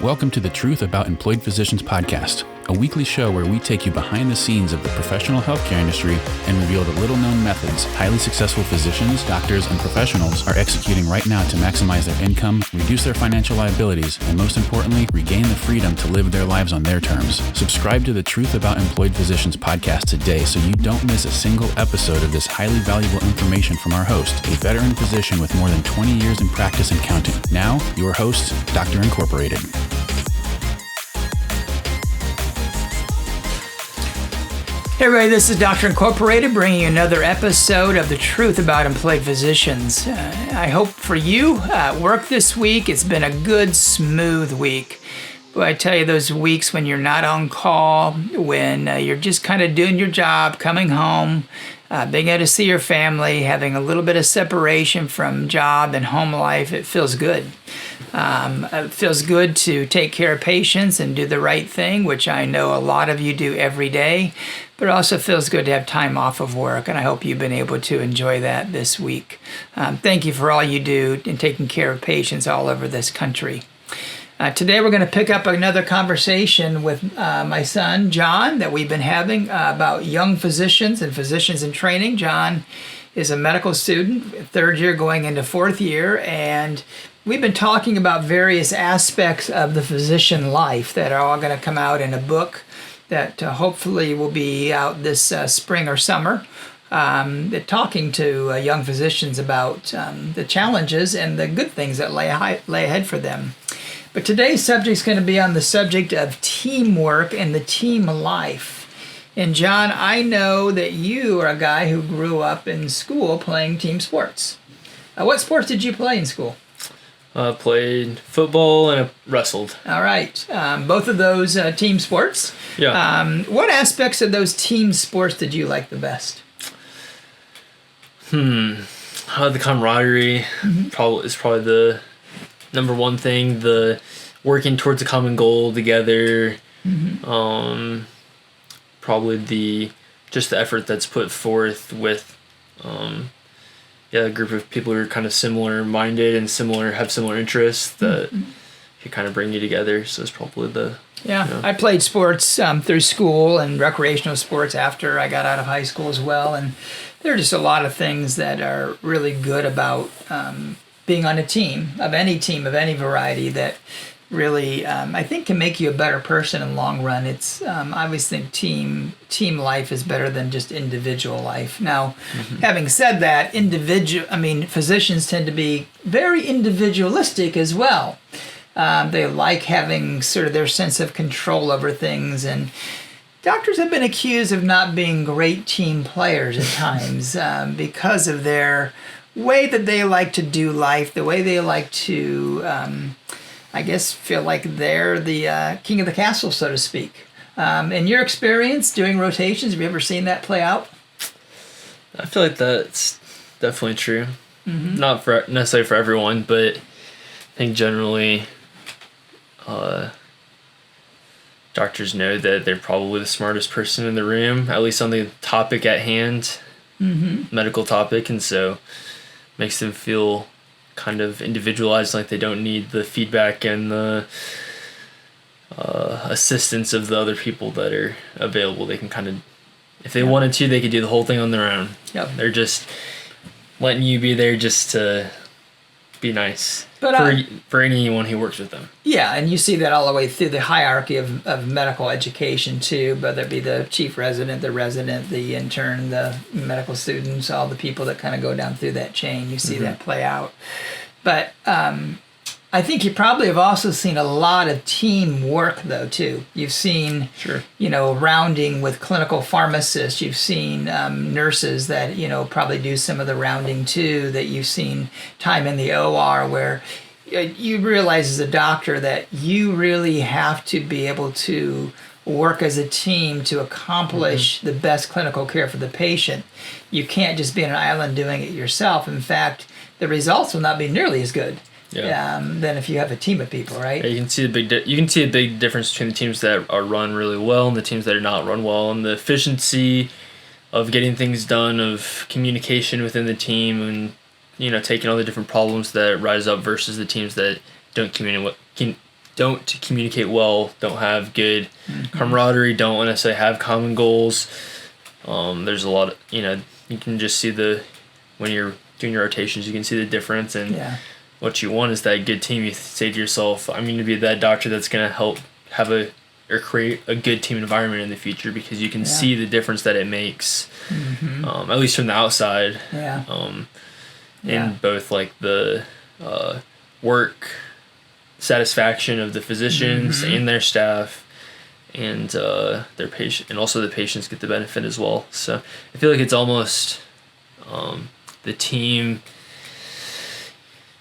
Welcome to the Truth About Employed Physicians podcast, a weekly show where we take you behind the scenes of the professional healthcare industry and reveal the little-known methods highly successful physicians, doctors, and professionals are executing right now to maximize their income, reduce their financial liabilities, and most importantly, regain the freedom to live their lives on their terms. Subscribe to the Truth About Employed Physicians podcast today so you don't miss a single episode of this highly valuable information from our host, a veteran physician with more than 20 years in practice and counting. Now, your host, Dr. Incorporated. Hey everybody, this is Dr. Incorporated bringing you another episode of The Truth About Employed Physicians. I hope for you at work this week, it's been a good, smooth week. But I tell you, those weeks when you're not on call, when you're just kind of doing your job, coming home, being able to see your family, having a little bit of separation from job and home life, it feels good. It feels good to take care of patients and do the right thing, which I know a lot of you do every day, but it also feels good to have time off of work, and I hope you've been able to enjoy that this week. Thank you for all you do in taking care of patients all over this country. Today we're going to pick up another conversation with my son, John, that we've been having about young physicians and physicians in training. John is a medical student, third year going into fourth year, and we've been talking about various aspects of the physician life that are all going to come out in a book that hopefully will be out this spring or summer. Talking to young physicians about the challenges and the good things that lay ahead for them. But today's subject is going to be on the subject of teamwork and the team life. And John, I know that you are a guy who grew up in school playing team sports. What sports did you play in school? Played football and wrestled. All right. Both of those team sports. Yeah. What aspects of those team sports did you like the best? The camaraderie is probably the number one thing. The working towards a common goal together. Probably the effort that's put forth with a group of people who are kind of similar minded and have similar interests that can kind of bring you together. So it's probably I played sports through school and recreational sports after I got out of high school as well. And there are just a lot of things that are really good about being on a team of any variety that really, I think, can make you a better person in the long run. It's I always think team life is better than just individual life. Now, having said that, physicians tend to be very individualistic as well. They like having sort of their sense of control over things, and doctors have been accused of not being great team players at times because of their way that they like to do life, the way they like to feel like they're the king of the castle, so to speak. In your experience doing rotations, have you ever seen that play out? I feel like that's definitely true. Not necessarily for everyone, but I think generally doctors know that they're probably the smartest person in the room, at least on the topic at hand, medical topic, and so makes them feel kind of individualized, like they don't need the feedback and the assistance of the other people that are available. They can kind of, if they wanted to, they could do the whole thing on their own. Yep. They're just letting you be there just to be nice for anyone who works with them. Yeah, and you see that all the way through the hierarchy of medical education too, whether it be the chief resident, the intern, the medical students, all the people that kind of go down through that chain. You see that play out. But I think you probably have also seen a lot of team work though too. You've seen, rounding with clinical pharmacists. You've seen nurses that, probably do some of the rounding too, that you've seen time in the OR where you realize as a doctor that you really have to be able to work as a team to accomplish the best clinical care for the patient. You can't just be on an island doing it yourself. In fact, the results will not be nearly as good than if you have a team of people, right? Yeah, you can see a big difference between the teams that are run really well and the teams that are not run well, and the efficiency of getting things done, of communication within the team, and taking all the different problems that rise up versus the teams that don't don't communicate well, don't have good camaraderie, don't necessarily have common goals. There's a lot of, you can just see when you're doing your rotations, you can see the difference. And what you want is that good team. You say to yourself, I'm going to be that doctor that's going to help create a good team environment in the future, because you can see the difference that it makes, at least from the outside, in both like the work satisfaction of the physicians and their staff, and their patient, and also the patients get the benefit as well. So I feel like it's almost the team,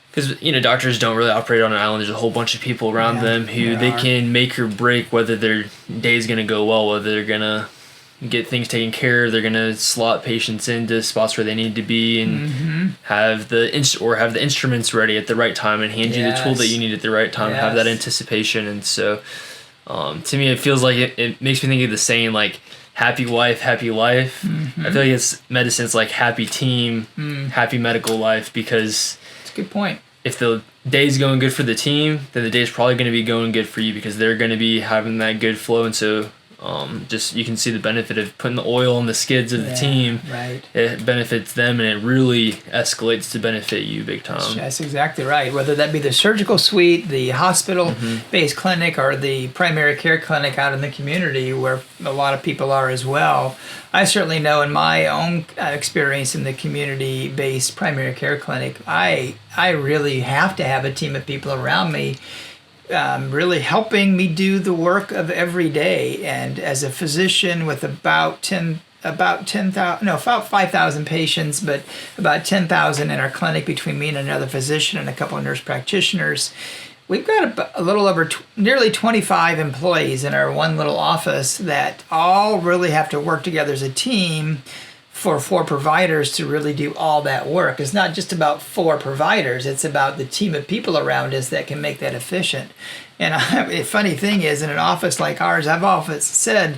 because doctors don't really operate on an island. There's a whole bunch of people around them who they can make or break whether their day is going to go well, whether they're going to get things taken care of, they're going to slot patients into spots where they need to be, and have the instruments ready at the right time, and hand you the tool that you need at the right time, have that anticipation. And so to me, it feels like it makes me think of the saying, like, happy wife, happy life. I feel like medicine's like happy team, happy medical life, because that's a good point. If the day's going good for the team, then the day's probably going to be going good for you, because they're going to be having that good flow. And so just you can see the benefit of putting the oil on the skids of the team. Right. It benefits them, and it really escalates to benefit you big time. That's exactly right. Whether that be the surgical suite, the hospital-based clinic, or the primary care clinic out in the community where a lot of people are as well. I certainly know in my own experience in the community-based primary care clinic, I really have to have a team of people around me really helping me do the work of every day. And as a physician with about 5,000 patients, but about 10,000 in our clinic between me and another physician and a couple of nurse practitioners, we've got a little over nearly 25 employees in our one little office that all really have to work together as a team for 4 providers to really do all that work. It's not just about 4 providers, it's about the team of people around us that can make that efficient. And the funny thing is, in an office like ours, I've often said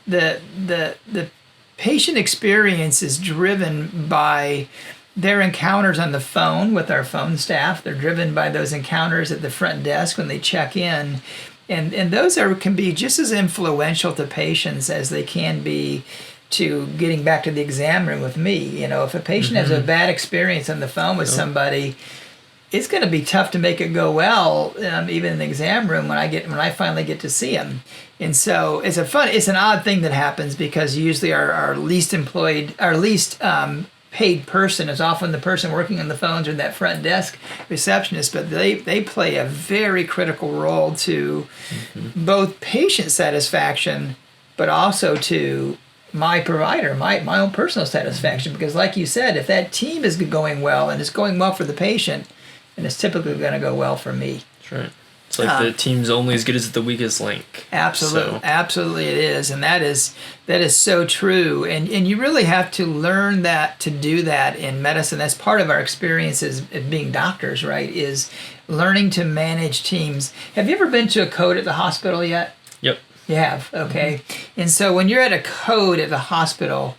the patient experience is driven by their encounters on the phone with our phone staff. They're driven by those encounters at the front desk when they check in. And those can be just as influential to patients as they can be to getting back to the exam room with me. If a patient has a bad experience on the phone with somebody, it's going to be tough to make it go well, even in the exam room when I finally get to see him. And so it's an odd thing that happens, because usually our least paid person is often the person working on the phones or that front desk receptionist, but they play a very critical role to both patient satisfaction, but also to my provider, my own personal satisfaction. Because like you said, if that team is going well and it's going well for the patient, then it's typically going to go well for me. That's right. It's like the team's only as good as the weakest link. Absolutely. Absolutely it is. And that is so true. And you really have to learn to do that in medicine. That's part of our experience as being doctors, right? Is learning to manage teams. Have you ever been to a code at the hospital yet? Yep. You have? Okay. And so when you're at a code at the hospital,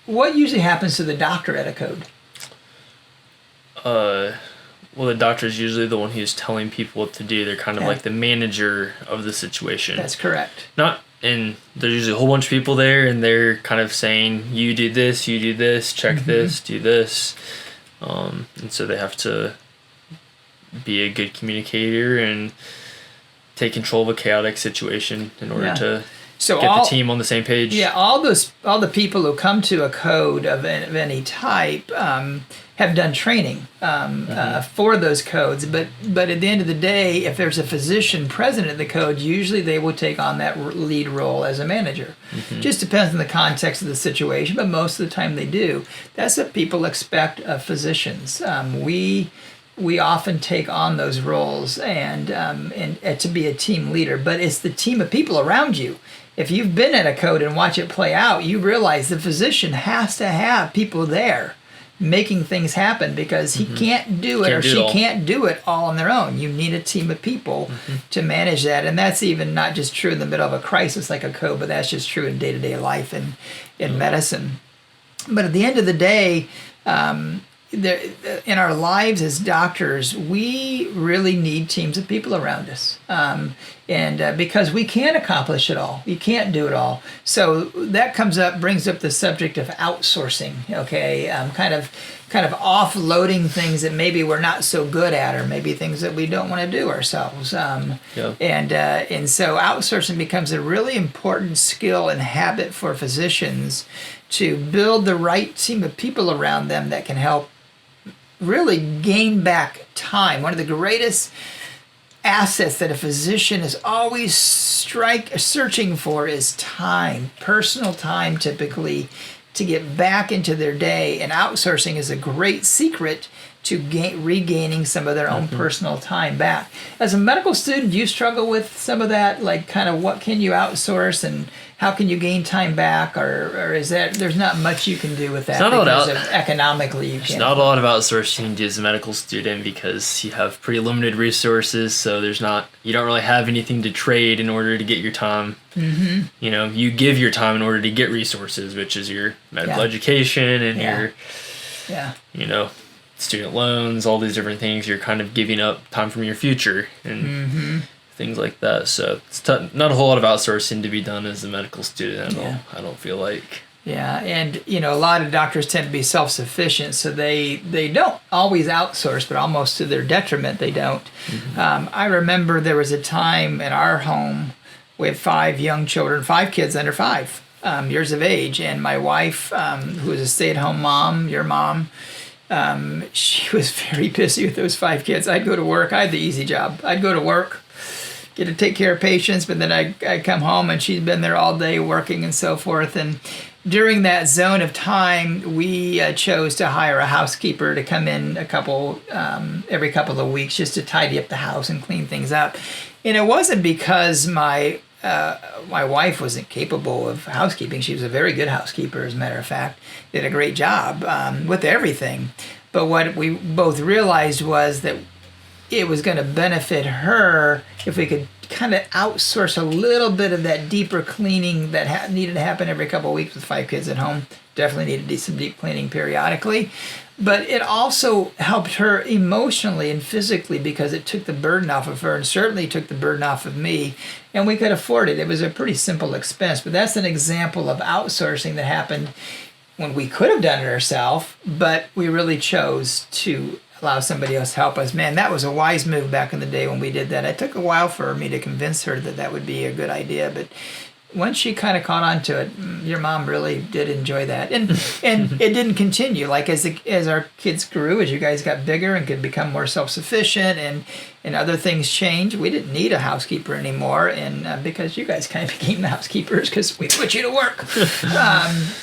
what usually happens to the doctor at a code? Well, the doctor is usually the one who's telling people what to do. They're kind of like the manager of the situation. That's correct. And there's usually a whole bunch of people there, and they're kind of saying, you do this, check this, do this. And so they have to be a good communicator and take control of a chaotic situation in order to get the team on the same page. Yeah, all the people who come to a code of any type have done training for those codes. But at the end of the day, if there's a physician present at the code, usually they will take on that lead role as a manager. Just depends on the context of the situation, but most of the time they do. That's what people expect of physicians. We often take on those roles and to be a team leader, but it's the team of people around you. If you've been at a code and watch it play out, you realize the physician has to have people there making things happen, because he can't do it, or she can't do it all on their own. You need a team of people to manage that. And that's even not just true in the middle of a crisis like a code, but that's just true in day-to-day life and in medicine. But at the end of the day, in our lives as doctors, we really need teams of people around us. Because we can't accomplish it all. You can't do it all. So that brings up the subject of outsourcing, okay? Kind of offloading things that maybe we're not so good at, or maybe things that we don't want to do ourselves. And so outsourcing becomes a really important skill and habit for physicians to build the right team of people around them that can help really gain back time. One of the greatest assets that a physician is always searching for is time, personal time typically, to get back into their day. And outsourcing is a great secret to regaining some of their own personal time back. As a medical student, do you struggle with some of that? Like kind of what can you outsource and how can you gain time back? Or is that there's not much you can do with that because economically you can't? There's not a lot of outsourcing you can do as a medical student because you have pretty limited resources. So you don't really have anything to trade in order to get your time. Mm-hmm. You give your time in order to get resources, which is your medical education and your student loans, all these different things. You're kind of giving up time from your future and things like that. So it's not a whole lot of outsourcing to be done as a medical student. I don't feel like. Yeah, and a lot of doctors tend to be self-sufficient, so they don't always outsource, but almost to their detriment they don't. Mm-hmm. I remember there was a time in our home with 5 young children, 5 kids under 5 years of age, and my wife, who was a stay-at-home mom, your mom, she was very busy with those 5 kids. I'd go to work. I had the easy job. I'd go to work, get to take care of patients, but then I'd come home and she'd been there all day working and so forth. And during that zone of time, we chose to hire a housekeeper to come in every couple of weeks just to tidy up the house and clean things up. And it wasn't because my wife wasn't capable of housekeeping. She was a very good housekeeper, as a matter of fact. Did a great job with everything. But what we both realized was that it was going to benefit her if we could kind of outsource a little bit of that deeper cleaning that needed to happen every couple of weeks with 5 kids at home. Definitely needed to do some deep cleaning periodically. But it also helped her emotionally and physically because it took the burden off of her and certainly took the burden off of me. And we could afford it. It was a pretty simple expense. But that's an example of outsourcing that happened when we could have done it ourselves, but we really chose to allow somebody else to help us. Man, that was a wise move back in the day when we did that. It took a while for me to convince her that that would be a good idea, but once she kind of caught on to it, your mom really did enjoy that. And it didn't continue. Like as our kids grew, as you guys got bigger and could become more self-sufficient and other things changed, we didn't need a housekeeper anymore. And because you guys kind of became the housekeepers because we put you to work,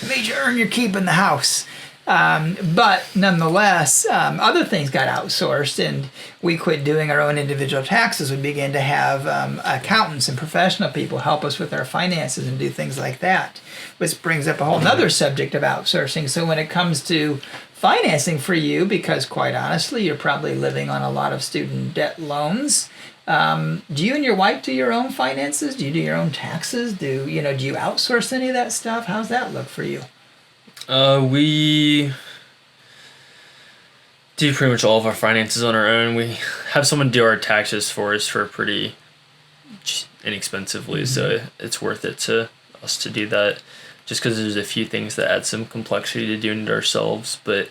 made you earn your keep in the house. But nonetheless, other things got outsourced and we quit doing our own individual taxes. We began to have accountants and professional people help us with our finances and do things like that, which brings up a whole other subject of outsourcing. So when it comes to financing for you, because quite honestly, you're probably living on a lot of student debt loans, do you and your wife do your own finances? Do you do your own taxes? Do you outsource any of that stuff? How's that look for you? We do pretty much all of our finances on our own. We have someone do our taxes for us for pretty inexpensively, so it's worth it to us to do that. Just because there's a few things that add some complexity to doing it ourselves, but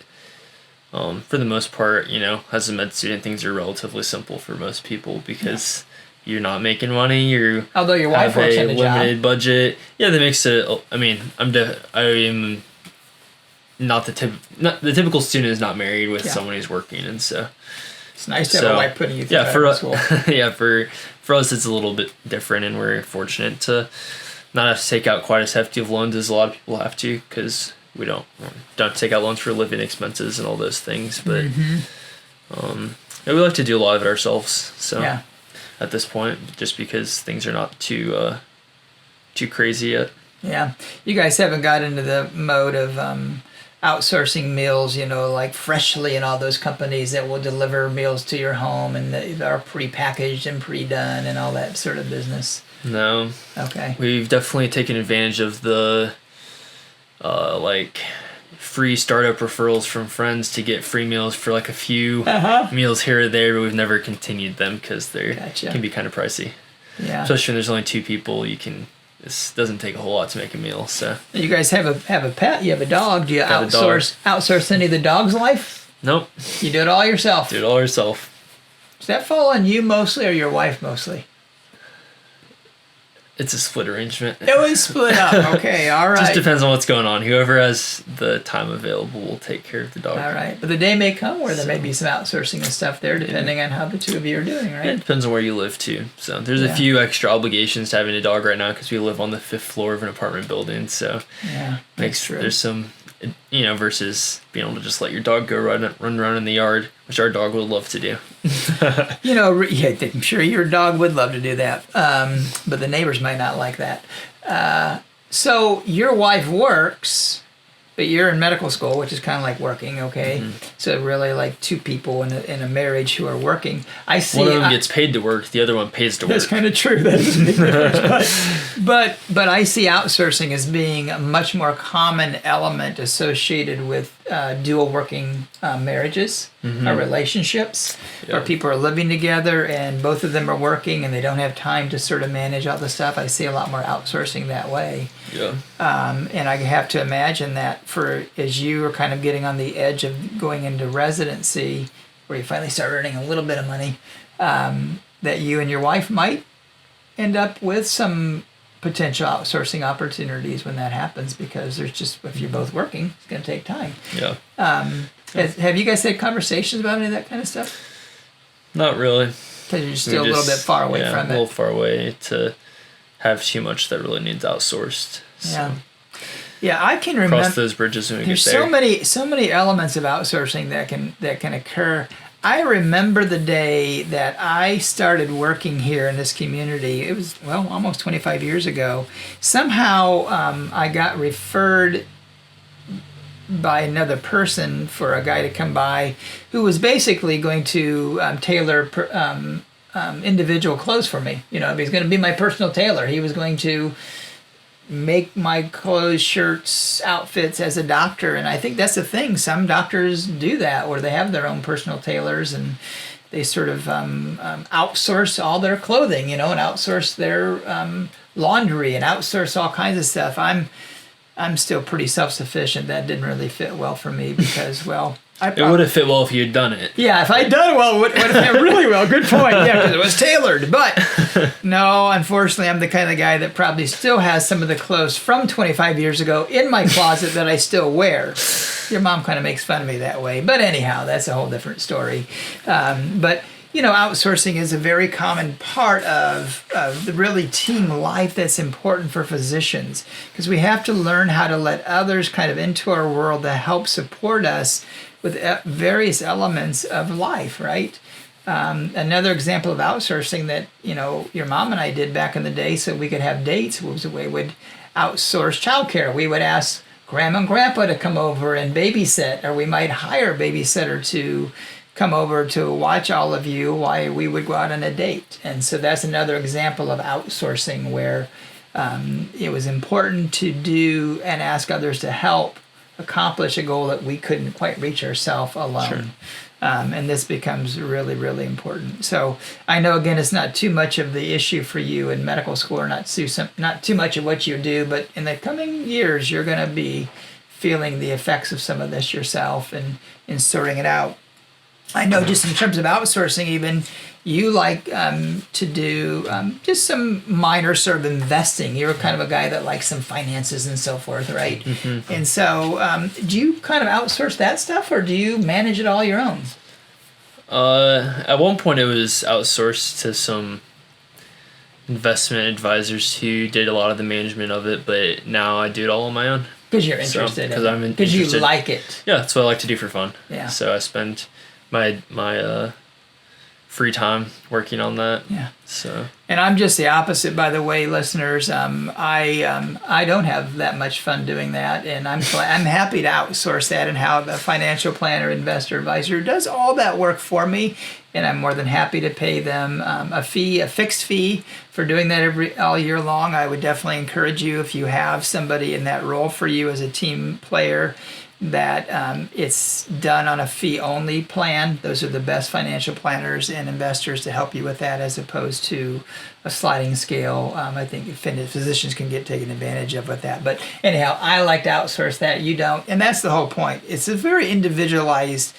for the most part, as a med student, things are relatively simple for most people because you're not making money. Although your wife works in a limited budget. Yeah, that makes it. I mean, I am. Not the typical student is not married with someone who's working, and so it's nice to have a wife putting you through medical school. For us it's a little bit different, and we're fortunate to not have to take out quite as hefty of loans as a lot of people have to because we don't take out loans for living expenses and all those things. But we like to do a lot of it ourselves. So at this point, just because things are not too crazy yet. Yeah, you guys haven't got into the mode of outsourcing meals, like Freshly and all those companies that will deliver meals to your home and that are pre-packaged and pre-done and all that sort of business? No. Okay. We've definitely taken advantage of the free startup referrals from friends to get free meals for like a few meals here or there, but we've never continued them because they can be kind of pricey. Yeah. Especially when there's only 2 people, this doesn't take a whole lot to make a meal. So you guys have a pet. You have a dog. Do you outsource any of the dog's life? Nope. You do it all yourself. Do it all yourself. Does that fall on you mostly or your wife mostly? It's a split arrangement. It was split up. Okay, all right. Just depends on what's going on. Whoever has the time available will take care of the dog. All right. But the day may come where there may be some outsourcing and stuff there depending on how the two of you are doing, right? It depends on where you live, too. So there's a few extra obligations to having a dog right now because we live on the 5th floor of an apartment building. So that's true. There's some, versus being able to just let your dog go run around in the yard, which our dog would love to do. I'm sure your dog would love to do that, but the neighbors might not like that. So your wife works, but you're in medical school, which is kind of like working, okay? Mm-hmm. So really like 2 people in a marriage who are working. I see. One of them gets paid to work, the other one pays to work. That's kind of true. That is a big difference. But I see outsourcing as being a much more common element associated with dual working marriages or relationships where people are living together and both of them are working and they don't have time to sort of manage all the stuff. I see a lot more outsourcing that way. Yeah. And I have to imagine that as you are kind of getting on the edge of going into residency where you finally start earning a little bit of money, that you and your wife might end up with some potential outsourcing opportunities when that happens because there's just, if you're both working, it's going to take time. Yeah. Have you guys had conversations about any of that kind of stuff? Not really. Because you're still a little bit far away from it. A little far away to have too much that really needs outsourced. So. Yeah, I can remember. Cross those bridges when we get there. There's so many elements of outsourcing that can occur. I remember the day that I started working here in this community. It was, almost 25 years ago. Somehow I got referred by another person for a guy to come by who was basically going to tailor individual clothes for me. He was going to be my personal tailor. He was going to make my clothes, shirts, outfits as a doctor. And I think that's the thing. Some doctors do that where they have their own personal tailors and they sort of outsource all their clothing, and outsource their laundry and outsource all kinds of stuff. I'm still pretty self-sufficient. That didn't really fit well for me because, it would have fit well if you had done it. Yeah, if I'd done it well, it would have fit really well. Good point. Yeah, because it was tailored. But no, unfortunately, I'm the kind of guy that probably still has some of the clothes from 25 years ago in my closet that I still wear. Your mom kind of makes fun of me that way. But anyhow, that's a whole different story. But outsourcing is a very common part of the really team life that's important for physicians because we have to learn how to let others kind of into our world to help support us with various elements of life, right? Another example of outsourcing that, your mom and I did back in the day so we could have dates was we would outsource childcare. We would ask Grandma and Grandpa to come over and babysit, or we might hire a babysitter to come over to watch all of you while we would go out on a date. And so that's another example of outsourcing where it was important to do and ask others to help accomplish a goal that we couldn't quite reach ourselves alone. Sure. And this becomes really, really important. So I know, again, it's not too much of the issue for you in medical school or not too much of what you do, but in the coming years, you're going to be feeling the effects of some of this yourself and sorting it out. I know just in terms of outsourcing even, you like to do just some minor sort of investing. You're kind of a guy that likes some finances and so forth, right? Mm-hmm. And so do you kind of outsource that stuff or do you manage it all your own? At one point it was outsourced to some investment advisors who did a lot of the management of it, but now I do it all on my own. Because you're interested in it. Because you like it. Yeah, that's what I like to do for fun. Yeah. So I spend my free time working on that. Yeah. So. And I'm just the opposite, by the way, listeners. I don't have that much fun doing that, and I'm happy to outsource that and have a financial planner, investor advisor who does all that work for me, and I'm more than happy to pay them a fixed fee for doing that all year long. I would definitely encourage you if you have somebody in that role for you as a team player that it's done on a fee-only plan. Those are the best financial planners and investors to help you with that, as opposed to a sliding scale. I think physicians can get taken advantage of with that. But anyhow, I like to outsource that. You don't. And that's the whole point. It's a very individualized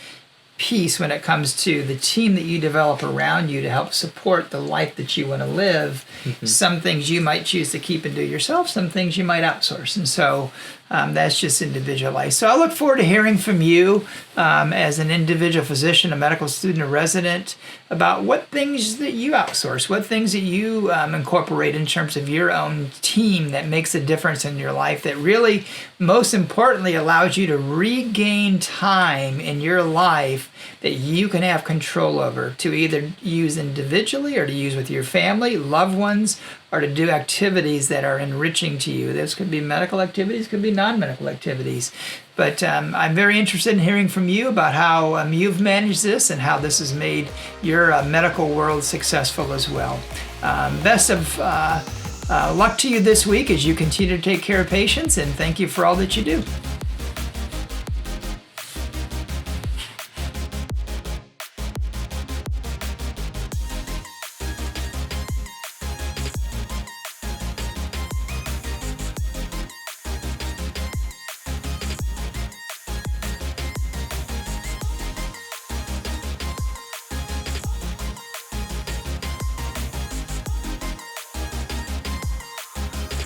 piece when it comes to the team that you develop around you to help support the life that you want to live. Mm-hmm. Some things you might choose to keep and do yourself, some things you might outsource. And so that's just individualized. So I look forward to hearing from you as an individual physician, a medical student, a resident, about what things that you outsource, what things that you incorporate in terms of your own team that makes a difference in your life, that really, most importantly, allows you to regain time in your life that you can have control over, to either use individually or to use with your family, loved ones, or to do activities that are enriching to you. Those could be medical activities, could be non-medical activities. But I'm very interested in hearing from you about how you've managed this and how this has made your medical world successful as well. Best of luck to you this week as you continue to take care of patients, and thank you for all that you do.